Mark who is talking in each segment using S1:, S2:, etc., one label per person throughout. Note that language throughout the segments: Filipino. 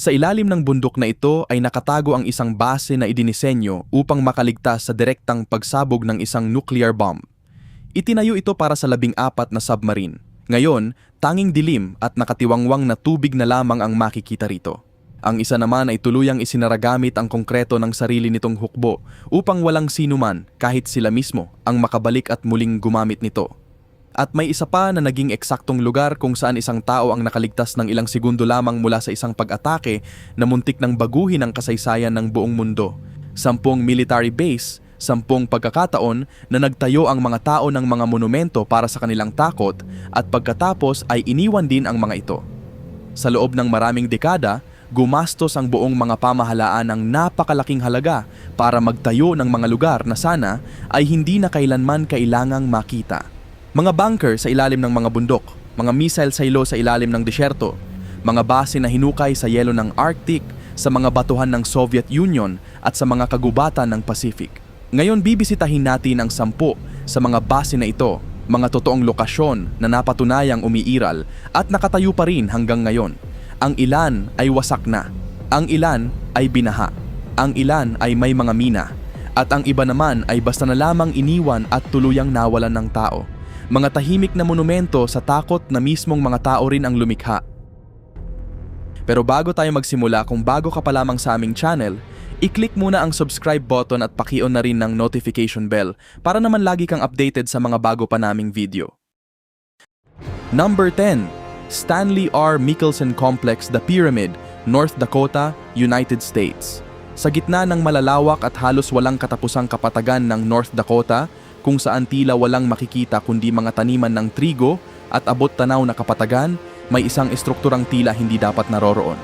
S1: Sa ilalim ng bundok na ito ay nakatago ang isang base na idinisenyo upang makaligtas sa direktang pagsabog ng isang nuclear bomb. Itinayo ito para sa 14 na submarine. Ngayon, tanging dilim at nakatiwangwang na tubig na lamang ang makikita rito. Ang isa naman ay tuluyang isinaragamit ang konkreto ng sarili nitong hukbo upang walang sinuman kahit sila mismo ang makabalik at muling gumamit nito. At may isa pa na naging eksaktong lugar kung saan isang tao ang nakaligtas ng ilang segundo lamang mula sa isang pag-atake na muntik ng baguhin ang kasaysayan ng buong mundo. 10 military base, 10 pagkakataon na nagtayo ang mga tao ng mga monumento para sa kanilang takot at pagkatapos ay iniwan din ang mga ito. Sa loob ng maraming dekada, gumastos ang buong mga pamahalaan ng napakalaking halaga para magtayo ng mga lugar na sana ay hindi na kailanman kailangang makita. Mga bunker sa ilalim ng mga bundok, mga missile silo sa ilalim ng disyerto, mga base na hinukay sa yelo ng Arctic, sa mga batuhan ng Soviet Union at sa mga kagubatan ng Pacific. Ngayon bibisitahin natin ang 10 sa mga base na ito, mga totoong lokasyon na napatunayang umiiral at nakatayo pa rin hanggang ngayon. Ang ilan ay wasak na, ang ilan ay binaha, ang ilan ay may mga mina, at ang iba naman ay basta na lamang iniwan at tuluyang nawalan ng tao. Mga tahimik na monumento sa takot na mismong mga tao rin ang lumikha. Pero bago tayo magsimula, kung bago ka pa lamang sa aming channel, i-click muna ang subscribe button at paki-on na rin ng notification bell para naman lagi kang updated sa mga bago pa naming video. Number 10. Stanley R. Michelson Complex, The Pyramid, North Dakota, United States. Sa gitna ng malalawak at halos walang katapusang kapatagan ng North Dakota, kung saan tila walang makikita kundi mga taniman ng trigo at abot tanaw na kapatagan, may isang estrukturang tila hindi dapat naroroon.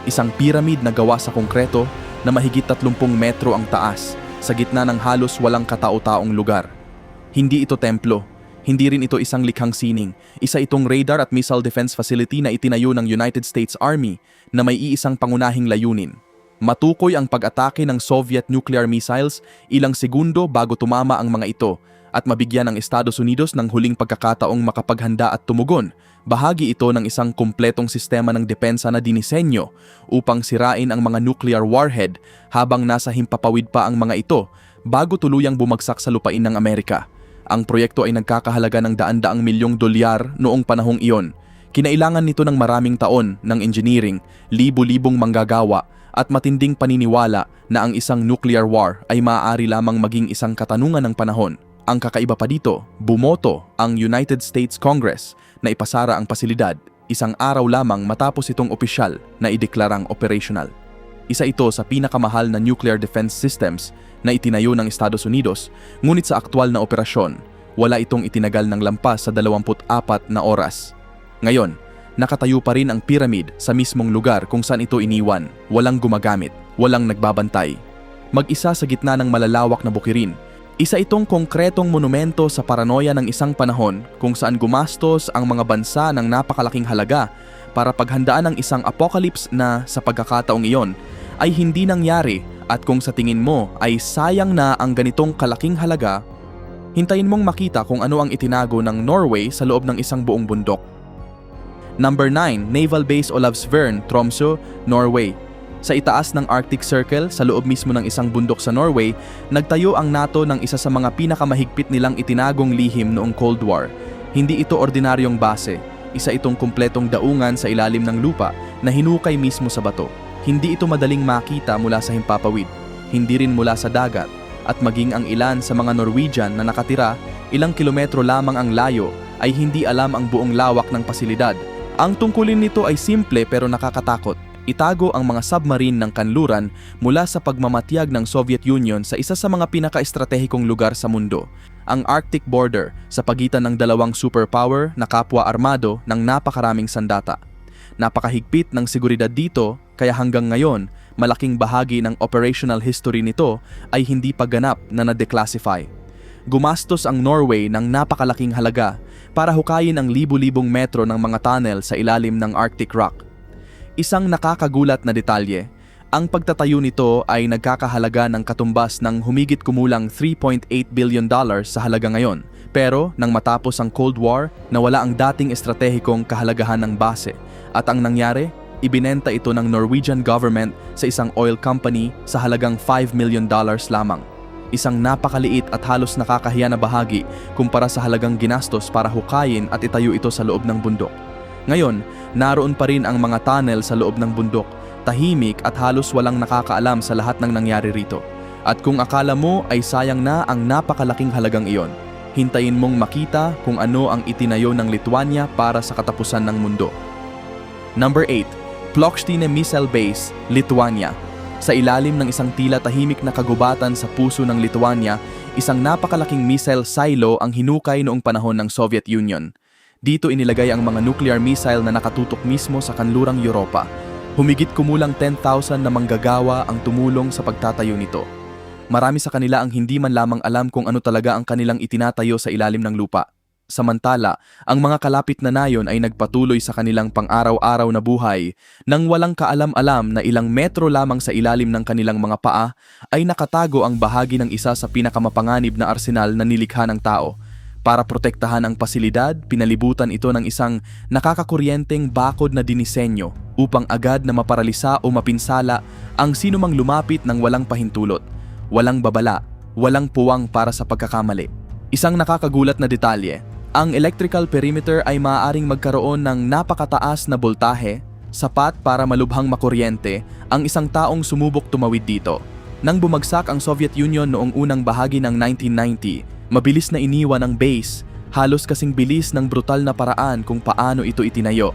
S1: Isang pyramid na gawa sa konkreto na mahigit 30 metro ang taas sa gitna ng halos walang katao-taong lugar. Hindi ito templo, hindi rin ito isang likhang sining. Isa itong radar at missile defense facility na itinayo ng United States Army na may iisang pangunahing layunin. Matukoy ang pag-atake ng Soviet nuclear missiles ilang segundo bago tumama ang mga ito at mabigyan ng Estados Unidos ng huling pagkakataong makapaghanda at tumugon. Bahagi ito ng isang kumpletong sistema ng depensa na dinisenyo upang sirain ang mga nuclear warhead habang nasa himpapawid pa ang mga ito bago tuluyang bumagsak sa lupain ng Amerika. Ang proyekto ay nagkakahalaga ng daan-daang milyong dolyar noong panahong iyon. Kinailangan nito ng maraming taon ng engineering, libu-libong manggagawa at matinding paniniwala na ang isang nuclear war ay maaari lamang maging isang katanungan ng panahon. Ang kakaiba pa dito, bumoto ang United States Congress na ipasara ang pasilidad isang araw lamang matapos itong opisyal na ideklarang operational. Isa ito sa pinakamahal na nuclear defense systems na itinayo ng Estados Unidos, ngunit sa aktwal na operasyon, wala itong itinagal ng lampas sa 24 na oras. Ngayon, nakatayo pa rin ang pyramid sa mismong lugar kung saan ito iniwan, walang gumagamit, walang nagbabantay. Mag-isa sa gitna ng malalawak na bukirin, isa itong konkretong monumento sa paranoia ng isang panahon kung saan gumastos ang mga bansa ng napakalaking halaga para paghandaan ang isang apocalypse na sa pagkakataong iyon ay hindi nangyari at kung sa tingin mo ay sayang na ang ganitong kalaking halaga, hintayin mong makita kung ano ang itinago ng Norway sa loob ng isang buong bundok. Number 9. Naval Base Olavsvern, Tromsø, Norway. Sa itaas ng Arctic Circle, sa loob mismo ng isang bundok sa Norway, nagtayo ang NATO ng isa sa mga pinakamahigpit nilang itinagong lihim noong Cold War. Hindi ito ordinaryong base, isa itong kumpletong daungan sa ilalim ng lupa na hinukay mismo sa bato. Hindi ito madaling makita mula sa himpapawid, hindi rin mula sa dagat, at maging ang ilan sa mga Norwegian na nakatira, ilang kilometro lamang ang layo, ay hindi alam ang buong lawak ng pasilidad. Ang tungkulin nito ay simple pero nakakatakot. Itago ang mga submarine ng kanluran mula sa pagmamatyag ng Soviet Union sa isa sa mga pinaka-estratehikong lugar sa mundo, ang Arctic border sa pagitan ng dalawang superpower na kapwa armado ng napakaraming sandata. Napakahigpit ng seguridad dito kaya hanggang ngayon, malaking bahagi ng operational history nito ay hindi pa ganap na na-declassify. Gumastos ang Norway ng napakalaking halaga para hukayin ang libu-libong metro ng mga tunnel sa ilalim ng Arctic rock. Isang nakakagulat na detalye, ang pagtatayo nito ay nagkakahalaga ng katumbas ng humigit kumulang $3.8 billion sa halaga ngayon. Pero nang matapos ang Cold War, nawala ang dating estratehikong kahalagahan ng base at ang nangyari, ibinenta ito ng Norwegian government sa isang oil company sa halagang $5 million lamang. Isang napakaliit at halos nakakahiya na bahagi kumpara sa halagang ginastos para hukayin at itayo ito sa loob ng bundok. Ngayon, naroon pa rin ang mga tunnel sa loob ng bundok, tahimik at halos walang nakakaalam sa lahat ng nangyari rito. At kung akala mo ay sayang na ang napakalaking halagang iyon, hintayin mong makita kung ano ang itinayo ng Lithuania para sa katapusan ng mundo. Number 8. Plockstine Missile Base, Lithuania. Sa ilalim ng isang tila tahimik na kagubatan sa puso ng Lithuania, isang napakalaking missile silo ang hinukay noong panahon ng Soviet Union. Dito inilagay ang mga nuclear missile na nakatutok mismo sa kanlurang Europa. Humigit kumulang 10,000 na manggagawa ang tumulong sa pagtatayo nito. Marami sa kanila ang hindi man lamang alam kung ano talaga ang kanilang itinatayo sa ilalim ng lupa. Samantala, ang mga kalapit na nayon ay nagpatuloy sa kanilang pang-araw-araw na buhay nang walang kaalam-alam na ilang metro lamang sa ilalim ng kanilang mga paa ay nakatago ang bahagi ng isa sa pinakamapanganib na arsenal na nilikha ng tao. Para protektahan ang pasilidad, pinalibutan ito ng isang nakakakuryenteng bakod na dinisenyo upang agad na maparalisa o mapinsala ang sinumang lumapit ng walang pahintulot. Walang babala, walang puwang para sa pagkakamali. Isang nakakagulat na detalye, ang electrical perimeter ay maaaring magkaroon ng napakataas na boltahe, sapat para malubhang makuryente ang isang taong sumubok tumawid dito. Nang bumagsak ang Soviet Union noong unang bahagi ng 1990, mabilis na iniwan ang base, halos kasing bilis ng brutal na paraan kung paano ito itinayo.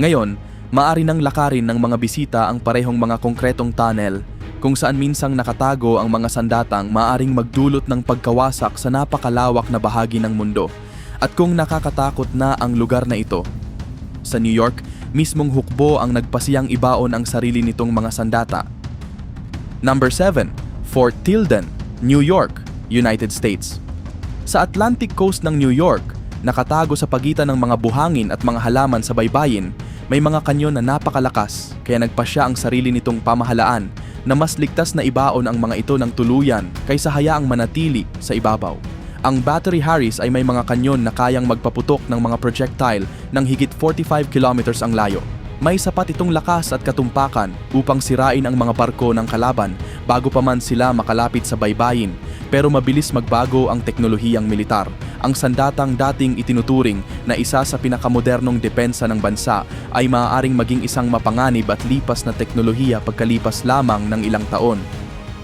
S1: Ngayon, maaari nang lakarin ng mga bisita ang parehong mga konkretong tunnel, kung saan minsang nakatago ang mga sandatang maaring magdulot ng pagkawasak sa napakalawak na bahagi ng mundo. At kung nakakatakot na ang lugar na ito, sa New York, mismong hukbo ang nagpasiyang ibaon ang sarili nitong mga sandata. Number 7. Fort Tilden, New York, United States. Sa Atlantic coast ng New York, nakatago sa pagitan ng mga buhangin at mga halaman sa baybayin, may mga kanyon na napakalakas, kaya nagpasya ang sarili nitong pamahalaan na mas ligtas na ibaon ang mga ito ng tuluyan kaysa hayaang manatili sa ibabaw. Ang Battery Harris ay may mga kanyon na kayang magpaputok ng mga projectile ng higit 45 kilometers ang layo. May sapat itong lakas at katumpakan upang sirain ang mga barko ng kalaban bago pa man sila makalapit sa baybayin, pero mabilis magbago ang teknolohiyang militar. Ang sandatang dating itinuturing na isa sa pinakamodernong depensa ng bansa ay maaaring maging isang mapanganib at lipas na teknolohiya pagkalipas lamang ng ilang taon.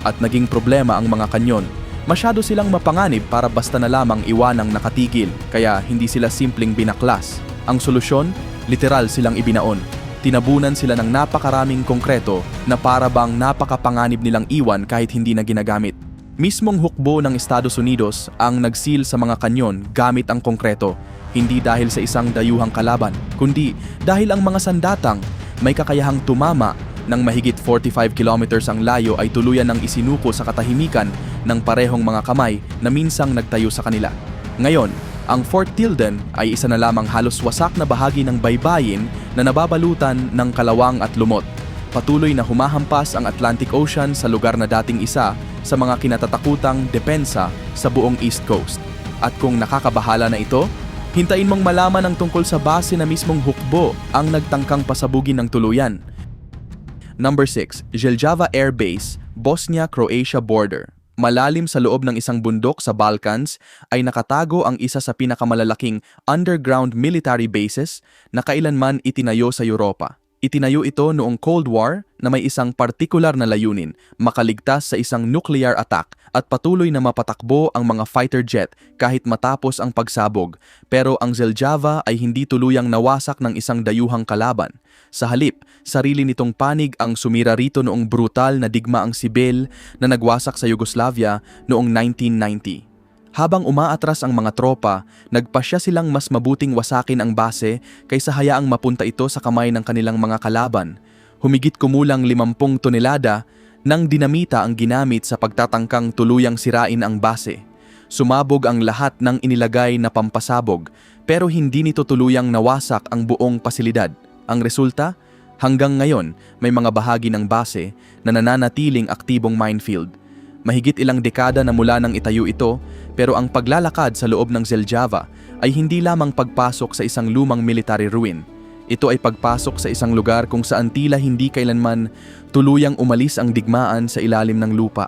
S1: At naging problema ang mga kanyon. Masyado silang mapanganib para basta na lamang iwanang nakatigil, kaya hindi sila simpleng binaklas. Ang solusyon, literal silang ibinaon. Tinabunan sila ng napakaraming konkreto na para bang napakapanganib nilang iwan kahit hindi na ginagamit. Mismong hukbo ng Estados Unidos ang nagsil sa mga kanyon gamit ang konkreto, hindi dahil sa isang dayuhang kalaban, kundi dahil ang mga sandatang may kakayahang tumama ng mahigit 45 kilometers ang layo ay tuluyan ng isinuko sa katahimikan ng parehong mga kamay na minsang nagtayo sa kanila. Ngayon, ang Fort Tilden ay isa na lamang halos wasak na bahagi ng baybayin na nababalutan ng kalawang at lumot. Patuloy na humahampas ang Atlantic Ocean sa lugar na dating isa sa mga kinatatakutang depensa sa buong East Coast. At kung nakakabahala na ito, hintayin mong malaman ang tungkol sa base na mismong hukbo ang nagtangkang pasabugin ng tuluyan. Number 6. Jelgava Air Base, Bosnia-Croatia border. Malalim sa loob ng isang bundok sa Balkans ay nakatago ang isa sa pinakamalalaking underground military bases na kailanman itinayo sa Europa. Itinayo ito noong Cold War na may isang partikular na layunin, makaligtas sa isang nuclear attack at patuloy na mapatakbo ang mga fighter jet kahit matapos ang pagsabog. Pero ang Jelgava ay hindi tuluyang nawasak ng isang dayuhang kalaban. Sa halip, sarili nitong panig ang sumira rito noong brutal na digmaang sibil na nagwasak sa Yugoslavia noong 1990. Habang umaatras ang mga tropa, nagpasya silang mas mabuting wasakin ang base kaysa hayaang mapunta ito sa kamay ng kanilang mga kalaban. Humigit kumulang 50 tonelada ng dinamita ang ginamit sa pagtatangkang tuluyang sirain ang base. Sumabog ang lahat ng inilagay na pampasabog, pero hindi nito tuluyang nawasak ang buong pasilidad. Ang resulta, hanggang ngayon may mga bahagi ng base na nananatiling aktibong minefield. Mahigit ilang dekada na mula nang itayo ito, pero ang paglalakad sa loob ng Jelgava ay hindi lamang pagpasok sa isang lumang military ruin. Ito ay pagpasok sa isang lugar kung saan tila hindi kailanman tuluyang umalis ang digmaan sa ilalim ng lupa.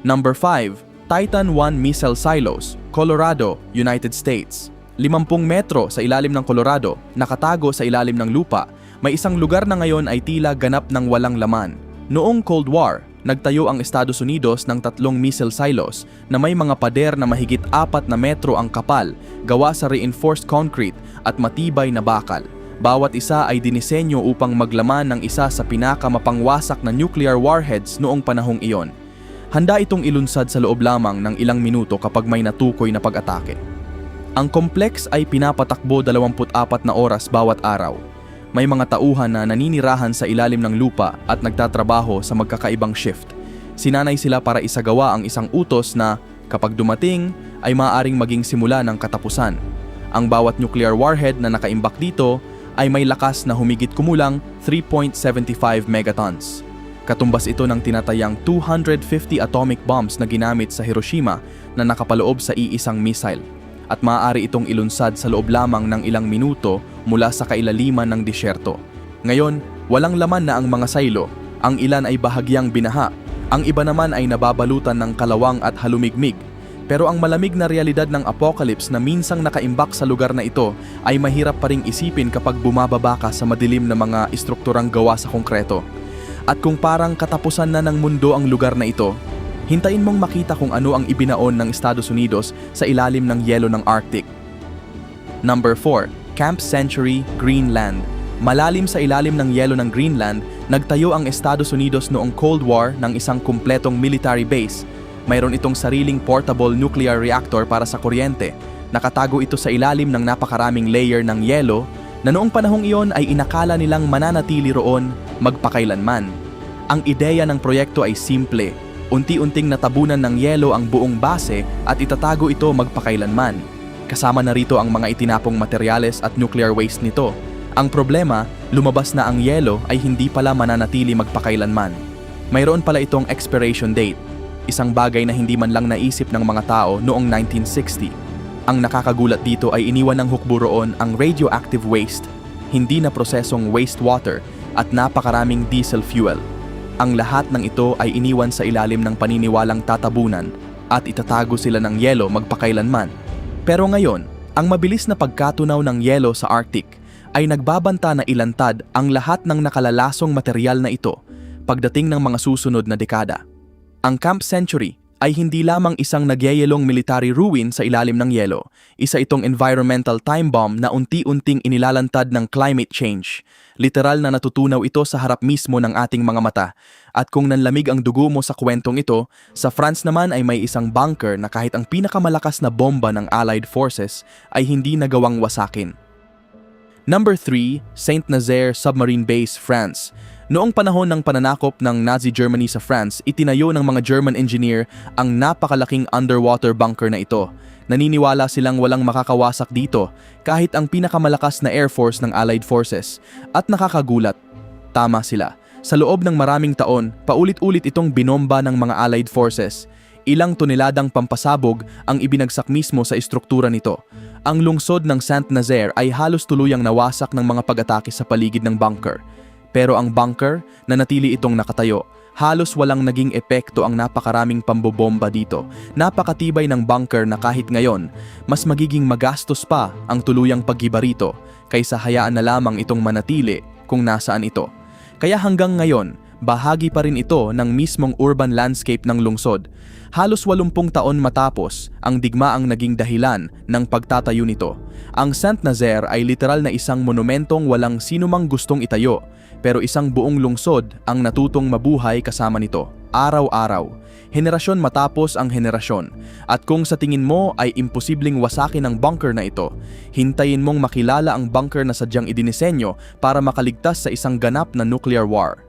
S1: Number 5. Titan 1 Missile Silos, Colorado, United States. 50 metro sa ilalim ng Colorado, nakatago sa ilalim ng lupa, may isang lugar na ngayon ay tila ganap ng walang laman. Noong Cold War, nagtayo ang Estados Unidos ng 3 missile silos na may mga pader na mahigit 4 na metro ang kapal, gawa sa reinforced concrete at matibay na bakal. Bawat isa ay dinisenyo upang maglaman ng isa sa pinakamapangwasak na nuclear warheads noong panahong iyon. Handa itong ilunsad sa loob lamang ng ilang minuto kapag may natukoy na pag-atake. Ang complex ay pinapatakbo 24 na oras bawat araw. May mga tauhan na naninirahan sa ilalim ng lupa at nagtatrabaho sa magkakaibang shift. Sinanay sila para isagawa ang isang utos na, kapag dumating, ay maaaring maging simula ng katapusan. Ang bawat nuclear warhead na nakaimbak dito ay may lakas na humigit kumulang 3.75 megatons. Katumbas ito ng tinatayang 250 atomic bombs na ginamit sa Hiroshima na nakapaloob sa iisang missile. At maaari itong ilunsad sa loob lamang ng ilang minuto mula sa kailaliman ng disyerto. Ngayon, walang laman na ang mga silo, ang ilan ay bahagyang binaha, ang iba naman ay nababalutan ng kalawang at halumigmig. Pero ang malamig na realidad ng apocalypse na minsang nakaimbak sa lugar na ito ay mahirap pa ring isipin kapag bumababa ka sa madilim na mga istrukturang gawa sa konkreto. At kung parang katapusan na ng mundo ang lugar na ito, hintayin mong makita kung ano ang ibinaon ng Estados Unidos sa ilalim ng yelo ng Arctic. Number 4. Camp Century, Greenland. Malalim sa ilalim ng yelo ng Greenland, nagtayo ang Estados Unidos noong Cold War ng isang kumpletong military base. Mayroon itong sariling portable nuclear reactor para sa kuryente. Nakatago ito sa ilalim ng napakaraming layer ng yelo na noong panahong iyon ay inakala nilang mananatili roon magpakailanman. Ang ideya ng proyekto ay simple. Unti-unting natabunan ng yelo ang buong base at itatago ito magpakailanman. Kasama na rito ang mga itinapong materyales at nuclear waste nito. Ang problema, lumabas na ang yelo ay hindi pala mananatili magpakailanman. Mayroon pala itong expiration date. Isang bagay na hindi man lang naisip ng mga tao noong 1960. Ang nakakagulat dito ay iniwan ng hukbo roon ang radioactive waste, hindi na prosesong wastewater at napakaraming diesel fuel. Ang lahat ng ito ay iniwan sa ilalim ng paniniwalang tatabunan at itatago sila ng yelo magpakailanman. Pero ngayon, ang mabilis na pagkatunaw ng yelo sa Arctic ay nagbabanta na ilantad ang lahat ng nakalalasong material na ito pagdating ng mga susunod na dekada. Ang Camp Century ay hindi lamang isang nagyayelong military ruin sa ilalim ng yelo. Isa itong environmental time bomb na unti-unting inilalantad ng climate change. Literal na natutunaw ito sa harap mismo ng ating mga mata. At kung nanlamig ang dugo mo sa kwentong ito, sa France naman ay may isang bunker na kahit ang pinakamalakas na bomba ng Allied Forces ay hindi nagawang wasakin. Number 3. Saint-Nazaire Submarine Base, France. Noong panahon ng pananakop ng Nazi Germany sa France, itinayo ng mga German engineer ang napakalaking underwater bunker na ito. Naniniwala silang walang makakawasak dito kahit ang pinakamalakas na air force ng Allied Forces. At nakakagulat, tama sila. Sa loob ng maraming taon, paulit-ulit itong binomba ng mga Allied Forces. Ilang toneladang pampasabog ang ibinagsak mismo sa istruktura nito. Ang lungsod ng Saint-Nazaire ay halos tuluyang nawasak ng mga pag-atake sa paligid ng bunker. Pero ang bunker, nanatili itong nakatayo. Halos walang naging epekto ang napakaraming pambobomba dito. Napakatibay ng bunker na kahit ngayon, mas magiging magastos pa ang tuluyang paggiba rito kaysa hayaan na lamang itong manatili kung nasaan ito. Kaya hanggang ngayon, bahagi pa rin ito ng mismong urban landscape ng lungsod. Halos 80 taon matapos, ang digmaang naging dahilan ng pagtatayo nito. Ang Saint-Nazaire ay literal na isang monumentong walang sinumang gustong itayo. Pero isang buong lungsod ang natutong mabuhay kasama nito, araw-araw, henerasyon matapos ang henerasyon. At kung sa tingin mo ay imposibleng wasakin ang bunker na ito, hintayin mong makilala ang bunker na sadyang idinisenyo para makaligtas sa isang ganap na nuclear war.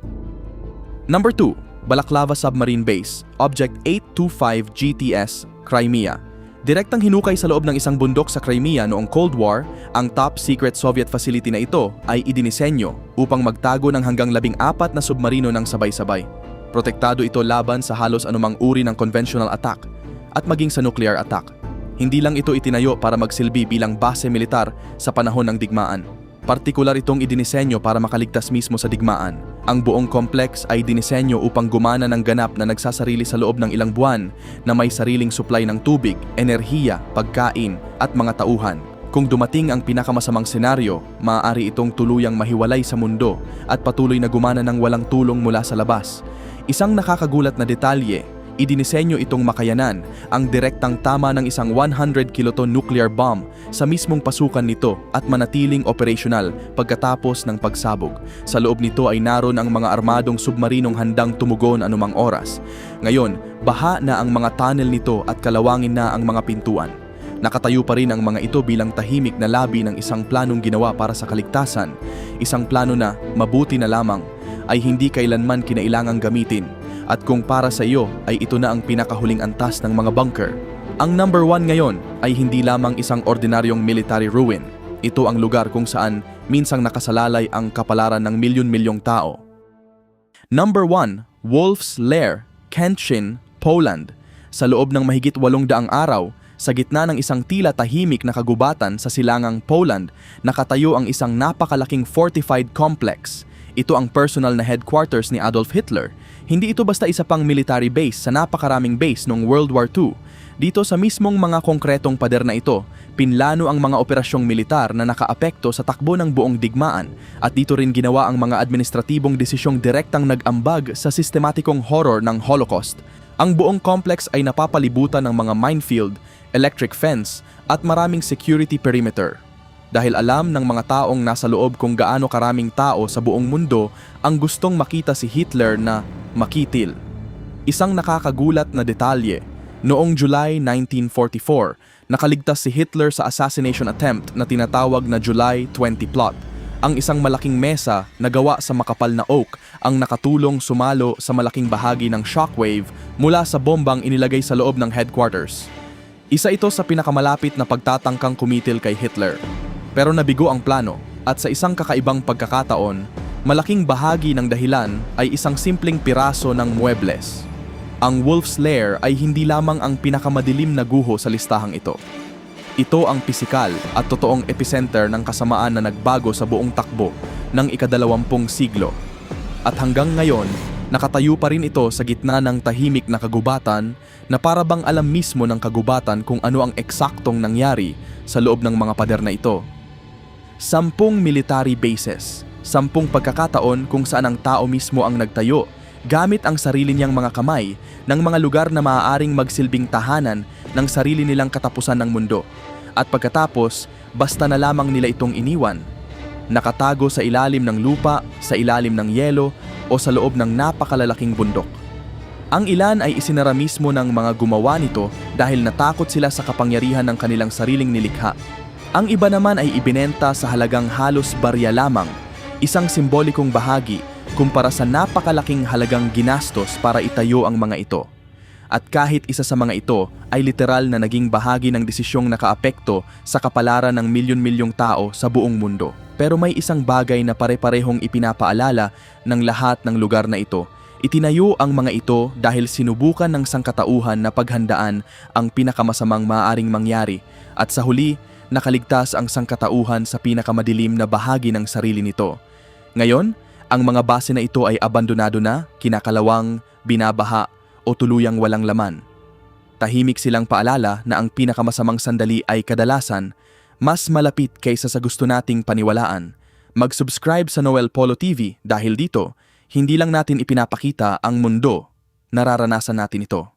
S1: Number 2. Balaclava Submarine Base, Object 825 GTS, Crimea. Direktang hinukay sa loob ng isang bundok sa Crimea noong Cold War, ang top-secret Soviet facility na ito ay idinisenyo upang magtago ng hanggang 14 na submarino ng sabay-sabay. Protektado ito laban sa halos anumang uri ng conventional attack at maging sa nuclear attack. Hindi lang ito itinayo para magsilbi bilang base militar sa panahon ng digmaan. Partikular itong idinisenyo para makaligtas mismo sa digmaan. Ang buong complex ay dinisenyo upang gumana ng ganap na nagsasarili sa loob ng ilang buwan na may sariling supply ng tubig, enerhiya, pagkain at mga tauhan. Kung dumating ang pinakamasamang senaryo, maaari itong tuluyang mahiwalay sa mundo at patuloy na gumana ng walang tulong mula sa labas. Isang nakakagulat na detalye, idinisenyo itong makayanan ang direktang tama ng isang 100 kiloton nuclear bomb sa mismong pasukan nito at manatiling operational pagkatapos ng pagsabog. Sa loob nito ay naroon ang mga armadong submarinong handang tumugon anumang oras. Ngayon, baha na ang mga tunnel nito at kalawangin na ang mga pintuan. Nakatayo pa rin ang mga ito bilang tahimik na labi ng isang planong ginawa para sa kaligtasan. Isang plano na, mabuti na lamang, ay hindi kailanman kinailangang gamitin. At kung para sa iyo ay ito na ang pinakahuling antas ng mga bunker. Ang number 1 ngayon ay hindi lamang isang ordinaryong military ruin. Ito ang lugar kung saan minsang nakasalalay ang kapalaran ng milyon-milyong tao. Number 1, Wolf's Lair, Kętrzyn, Poland. Sa loob ng mahigit 800 araw, sa gitna ng isang tila tahimik na kagubatan sa silangang Poland, nakatayo ang isang napakalaking fortified complex. Ito ang personal na headquarters ni Adolf Hitler. Hindi ito basta isa pang military base sa napakaraming base noong World War II. Dito sa mismong mga konkretong pader na ito, pinlano ang mga operasyong militar na nakaapekto sa takbo ng buong digmaan at dito rin ginawa ang mga administratibong desisyong direktang nag-ambag sa sistematikong horror ng Holocaust. Ang buong complex ay napapalibutan ng mga minefield, electric fence at maraming security perimeter. Dahil alam ng mga taong nasa loob kung gaano karaming tao sa buong mundo ang gustong makita si Hitler na makitil. Isang nakakagulat na detalye, noong July 1944, nakaligtas si Hitler sa assassination attempt na tinatawag na July 20 plot. Ang isang malaking mesa na gawa sa makapal na oak ang nakatulong sumalo sa malaking bahagi ng shockwave mula sa bombang inilagay sa loob ng headquarters. Isa ito sa pinakamalapit na pagtatangkang kumitil kay Hitler. Pero nabigo ang plano at sa isang kakaibang pagkakataon, malaking bahagi ng dahilan ay isang simpleng piraso ng muebles. Ang Wolf's Lair ay hindi lamang ang pinakamadilim na guho sa listahang ito. Ito ang pisikal at totoong epicenter ng kasamaan na nagbago sa buong takbo ng ika-20 siglo. At hanggang ngayon, nakatayo pa rin ito sa gitna ng tahimik na kagubatan na para bang alam mismo ng kagubatan kung ano ang eksaktong nangyari sa loob ng mga pader na ito. 10 military bases, 10 pagkakataon kung saan ang tao mismo ang nagtayo, gamit ang sarili niyang mga kamay ng mga lugar na maaaring magsilbing tahanan ng sarili nilang katapusan ng mundo. At pagkatapos, basta na lamang nila itong iniwan, nakatago sa ilalim ng lupa, sa ilalim ng yelo, o sa loob ng napakalalaking bundok. Ang ilan ay isinara mismo ng mga gumawa nito dahil natakot sila sa kapangyarihan ng kanilang sariling nilikha. Ang iba naman ay ibinenta sa halagang halos barya lamang, isang simbolikong bahagi kumpara sa napakalaking halagang ginastos para itayo ang mga ito. At kahit isa sa mga ito ay literal na naging bahagi ng desisyong nakaapekto sa kapalaran ng milyon-milyong tao sa buong mundo. Pero may isang bagay na pare-parehong ipinapaalala ng lahat ng lugar na ito. Itinayo ang mga ito dahil sinubukan ng sangkatauhan na paghandaan ang pinakamasamang maaaring mangyari at sa huli, nakaligtas ang sangkatauhan sa pinakamadilim na bahagi ng sarili nito. Ngayon, ang mga base na ito ay abandonado na, kinakalawang, binabaha o tuluyang walang laman. Tahimik silang paalala na ang pinakamasamang sandali ay kadalasan mas malapit kaysa sa gusto nating paniwalaan. Mag-subscribe sa Noel Polo TV dahil dito, hindi lang natin ipinapakita ang mundo, nararanasan natin ito.